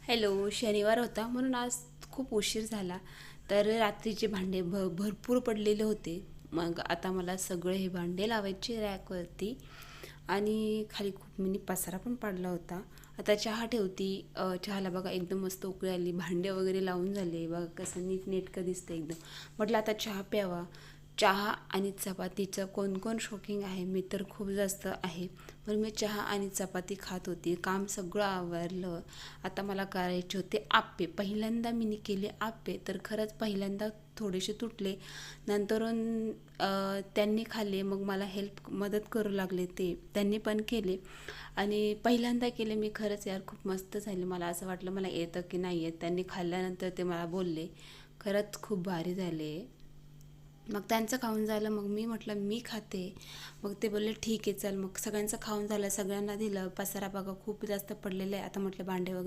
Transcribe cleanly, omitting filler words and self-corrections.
Hello. शनिवार होता म्हणून आज खूप उशीर झाला. तर रात्रीचे भांडे भरपूर पडलेले होते. मग आता मला सगळे हे भांडे लावायचे रॅकवरती. आणि खाली खूप मिनी पसारा पण पडला होता. आता चहा ठेवती. चहाला बघा एकदम मस्त उकळी आली, भांडे वगैरे लावून झाले बघा, कसं नीटनेटकं दिसतं एकदम. म्हटलं आता चहा प्यावा. चहा आणि चपातीचं कोण कोण शौकीन आहे? मी तर खूप जास्त आहे. म्हणून मी चहा आणि चपाती खात होती. काम सगळं आवरलं. आता मला करायचे होते आप्पे. पहिल्यांदा मी केले आप्पे, तर खरंच पहिल्यांदा थोडेसे तुटले. नंतरून त्यांनी खाल्ले, मग मला मदत करू लागले, ते त्यांनी पण केले. आणि पहिल्यांदा केले मी, खरंच यार खूप मस्त झाले. मला असं वाटलं मला येतं की नाही येत. त्यांनी खाल्ल्यानंतर ते मला बोलले खरंच खूप भारी झाले. मग त्यांचं खाऊन झालं, मग मी म्हटलं मी खाते. मग ते बोलले ठीक आहे चल. मग सगळ्यांचं खाऊन झालं, सगळ्यांना दिलं. पसारा बघा खूप जास्त पडलेलं आहे. आता म्हटलं भांडे वगैरे